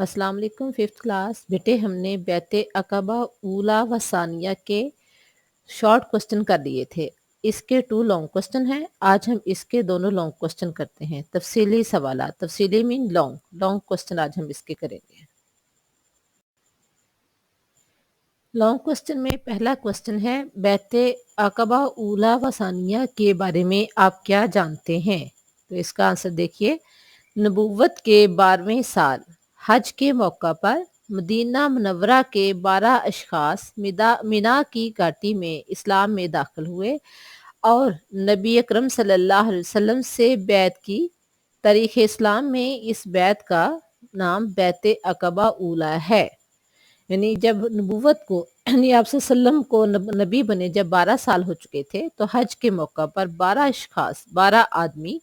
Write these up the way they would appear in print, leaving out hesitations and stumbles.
السلام علیکم fifth class بیٹے ہم نے بیت عقبہ اولا و ثانیہ کے شارٹ کوسچن کر لیے تھے. اس کے 2 لانگ کوسچن ہیں. آج ہم اس کے دونوں لانگ کوسچن کرتے ہیں. تفصیلی سوالات، تفصیلی مین لانگ کوسچن آج ہم اس کے کریں گے. لانگ کوسچن میں پہلا کوسچن ہے بیت عقبہ اولا و ثانیہ کے بارے میں آپ کیا جانتے ہیں؟ تو اس کا آنسر دیکھیے. نبوت کے 12ویں سال حج کے موقع پر مدینہ منورہ کے 12 اشخاص مینا کی گھاٹی میں اسلام میں داخل ہوئے اور نبی اکرم صلی اللہ علیہ وسلم سے بیعت کی. تاریخ اسلام میں اس بیعت کا نام بیت عقبہ اولا ہے. یعنی جب نبوت کو یعنی آپ صلی اللہ علیہ وسلم کو نبی بنے جب 12 سال ہو چکے تھے تو حج کے موقع پر 12 اشخاص 12 آدمی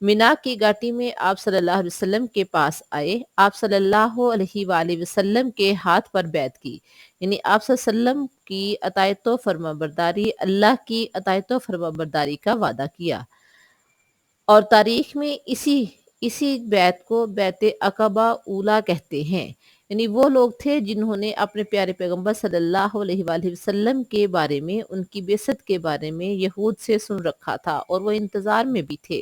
مینا کی گھاٹی میں آپ صلی اللہ علیہ وسلم کے پاس آئے. آپ صلی اللہ علیہ وآلہ وسلم کے ہاتھ پر بیعت کی. یعنی آپ صلی اللہ علیہ وسلم کی اطاعت و فرمانبرداری، اللہ کی اطاعت و فرمانبرداری کا وعدہ کیا. اور تاریخ میں اسی بیعت کو بیت عقبہ اولا کہتے ہیں. یعنی وہ لوگ تھے جنہوں نے اپنے پیارے پیغمبر صلی اللہ علیہ وآلہ وسلم کے بارے میں، ان کی بعثت کے بارے میں یہود سے سن رکھا تھا اور وہ انتظار میں بھی تھے،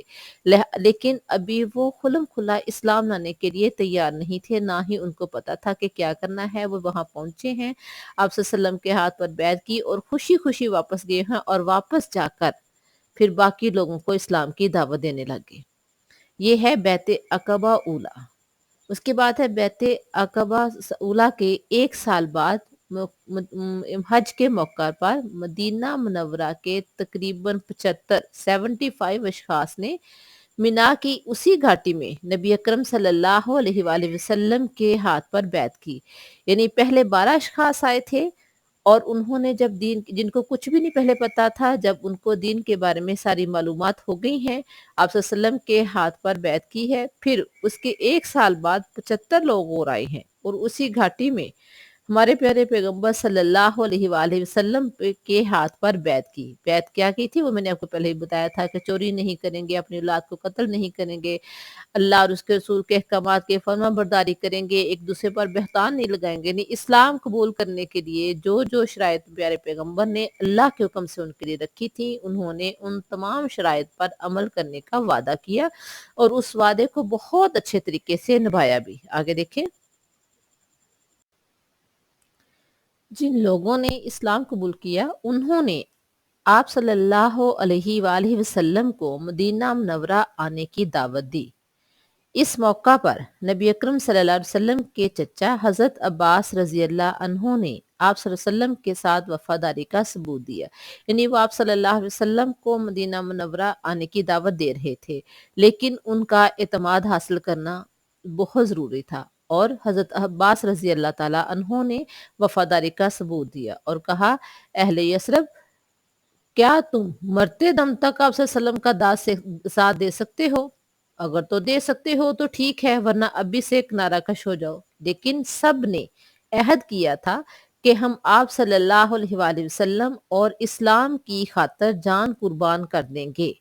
لیکن ابھی وہ کھلم کھلا اسلام لانے کے لیے تیار نہیں تھے، نہ ہی ان کو پتا تھا کہ کیا کرنا ہے. وہ وہاں پہنچے ہیں، آپ صلی اللہ علیہ وسلم کے ہاتھ پر بیعت کی اور خوشی خوشی واپس گئے ہیں اور واپس جا کر پھر باقی لوگوں کو اسلام کی دعوت دینے لگے. یہ ہے بیت عقبہ اولا. اس کے بعد ہے بیت عقبہ اولا کے 1 سال بعد حج کے موقع پر مدینہ منورہ کے تقریباً 75 اشخاص نے مینا کی اسی گھاٹی میں نبی اکرم صلی اللہ علیہ وآلہ وسلم کے ہاتھ پر بیعت کی. یعنی پہلے 12 اشخاص آئے تھے اور انہوں نے جب جن کو کچھ بھی نہیں پہلے پتا تھا، جب ان کو دین کے بارے میں ساری معلومات ہو گئی ہیں، آپ صلی اللہ علیہ وسلم کے ہاتھ پر بیعت کی ہے. پھر اس کے 1 سال بعد 75 لوگ اور آئے ہیں اور اسی گھاٹی میں ہمارے پیارے پیغمبر صلی اللہ علیہ وآلہ وسلم کے ہاتھ پر بیعت کی. بیعت کیا کی تھی وہ میں نے آپ کو پہلے ہی بتایا تھا کہ چوری نہیں کریں گے، اپنی اولاد کو قتل نہیں کریں گے، اللہ اور اس کے رسول کے احکامات کے فرمان برداری کریں گے، ایک دوسرے پر بہتان نہیں لگائیں گے. یعنی اسلام قبول کرنے کے لیے جو شرائط پیارے پیغمبر نے اللہ کے حکم سے ان کے لیے رکھی تھی، انہوں نے ان تمام شرائط پر عمل کرنے کا وعدہ کیا اور اس وعدے کو بہت اچھے طریقے سے نبھایا بھی. آگے دیکھیں. جن لوگوں نے اسلام قبول کیا انہوں نے آپ صلی اللہ علیہ وآلہ وسلم کو مدینہ منورہ آنے کی دعوت دی. اس موقع پر نبی اکرم صلی اللہ علیہ وسلم کے چچا حضرت عباس رضی اللہ عنہ نے آپ صلی اللہ علیہ وسلم کے ساتھ وفاداری کا ثبوت دیا. یعنی وہ آپ صلی اللہ علیہ وسلم کو مدینہ منورہ آنے کی دعوت دے رہے تھے، لیکن ان کا اعتماد حاصل کرنا بہت ضروری تھا. اور حضرت عباس رضی اللہ تعالیٰ عنہ نے وفاداری کا ثبوت دیا اور کہا، اہل یثرب، کیا تم مرتے دم تک آپ صلی اللہ علیہ وسلم کا ساتھ دے سکتے ہو؟ اگر تو دے سکتے ہو تو ٹھیک ہے، ورنہ ابھی سے کنارہ کش ہو جاؤ. لیکن سب نے عہد کیا تھا کہ ہم آپ صلی اللہ علیہ وآلہ وسلم اور اسلام کی خاطر جان قربان کر دیں گے.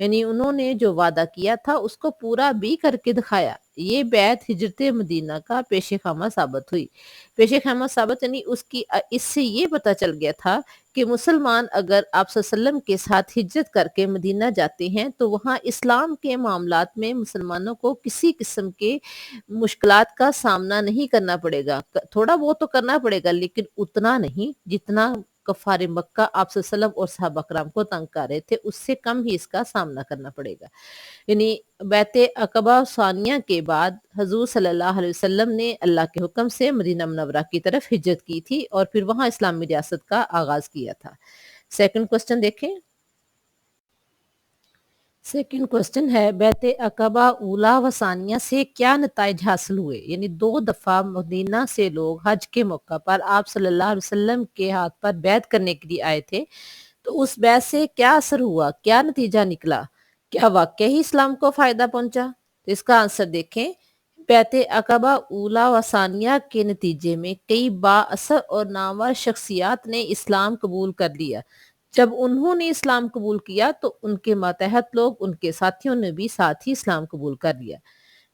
یعنی انہوں نے جو وعدہ کیا تھا اس کو پورا بھی کر کے دکھایا. یہ بیعت ہجرت مدینہ کا پیش خیمہ ثابت ہوئی. پیش خیمہ ثابت یعنی اس سے یہ پتہ چل گیا تھا کہ مسلمان اگر آپ صلی اللہ علیہ وسلم کے ساتھ ہجرت کر کے مدینہ جاتے ہیں تو وہاں اسلام کے معاملات میں مسلمانوں کو کسی قسم کے مشکلات کا سامنا نہیں کرنا پڑے گا. تھوڑا بہت تو کرنا پڑے گا لیکن اتنا نہیں جتنا کفار مکہ آپ صلی اللہ علیہ وسلم اور صحابہ کرام کو تنگ کر رہے تھے، اس سے کم ہی اس کا سامنا کرنا پڑے گا. یعنی بیت عقبہ ثانیہ کے بعد حضور صلی اللہ علیہ وسلم نے اللہ کے حکم سے مدینہ منورہ کی طرف ہجرت کی تھی اور پھر وہاں اسلامی ریاست کا آغاز کیا تھا. سیکنڈ کوسچن دیکھیں. سیکنڈ کوسچن ہے بیت عقبہ اولا و ثانیہ سے کیا نتائج حاصل ہوئے؟ یعنی 2 دفعہ مدینہ سے لوگ حج کے موقع پر آپ صلی اللہ علیہ وسلم کے ہاتھ پر بیعت کرنے کے لیے آئے تھے، تو اس بیعت سے کیا اثر ہوا، کیا نتیجہ نکلا، کیا واقعی اسلام کو فائدہ پہنچا؟ تو اس کا آنسر دیکھیں. بیت عقبہ اولا و ثانیہ کے نتیجے میں کئی بااثر اور نامور شخصیات نے اسلام قبول کر لیا. جب انہوں نے اسلام قبول کیا تو ان کے ماتحت لوگ، ان کے ساتھیوں نے بھی ساتھ ہی اسلام قبول کر لیا.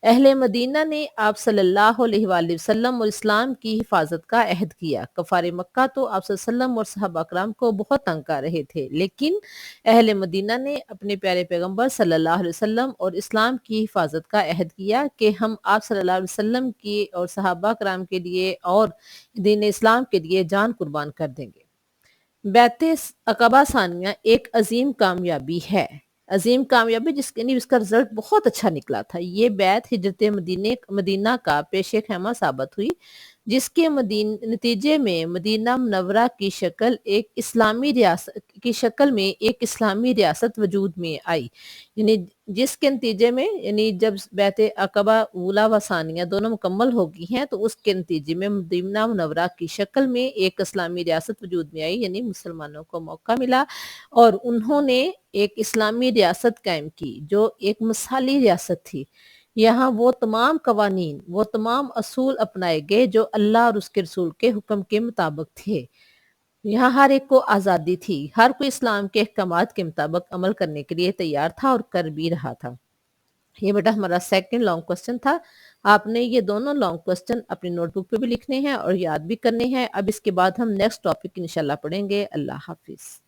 اہل مدینہ نے آپ صلی اللہ علیہ وآلہ وسلم اور اسلام کی حفاظت کا عہد کیا۔ کفار مکہ تو آپ صلی اللہ علیہ وسلم اور صحابہ کرام کو بہت تنگ کر رہے تھے، لیکن اہل مدینہ نے اپنے پیارے پیغمبر صلی اللہ علیہ وسلم اور اسلام کی حفاظت کا عہد کیا کہ ہم آپ صلی اللہ علیہ وسلم کی اور صحابہ کرام کے لیے اور دین اسلام کے لیے جان قربان کر دیں گے۔ بیعت عقبہ ثانیہ ایک عظیم کامیابی ہے، عظیم کامیابی اس کا رزلٹ بہت اچھا نکلا تھا۔ یہ بیعت ہجرت مدینہ کا پیش خیمہ ثابت ہوئی، جس کے نتیجے میں مدینہ منورہ کی شکل میں ایک اسلامی ریاست وجود میں آئی، یعنی جس کے نتیجے میں جب بیعت عقبہ اولیٰ و ثانیہ دونوں مکمل ہو گئی ہیں تو اس کے نتیجے میں مدینہ منورہ کی شکل میں ایک اسلامی ریاست وجود میں آئی، یعنی مسلمانوں کو موقع ملا اور انہوں نے ایک اسلامی ریاست قائم کی جو ایک مثالی ریاست تھی۔ یہاں وہ تمام قوانین، وہ تمام اصول اپنائے گئے جو اللہ اور اس کے رسول کے حکم کے مطابق تھے۔ یہاں ہر ایک کو آزادی تھی، ہر کوئی اسلام کے احکامات کے مطابق عمل کرنے کے لیے تیار تھا اور کر بھی رہا تھا۔ یہ بیٹا ہمارا سیکنڈ لانگ کوسچن تھا۔ آپ نے یہ دونوں لانگ کوسچن اپنی نوٹ بک پہ بھی لکھنے ہیں اور یاد بھی کرنے ہیں۔ اب اس کے بعد ہم نیکسٹ ٹاپک انشاءاللہ پڑھیں گے۔ اللہ حافظ۔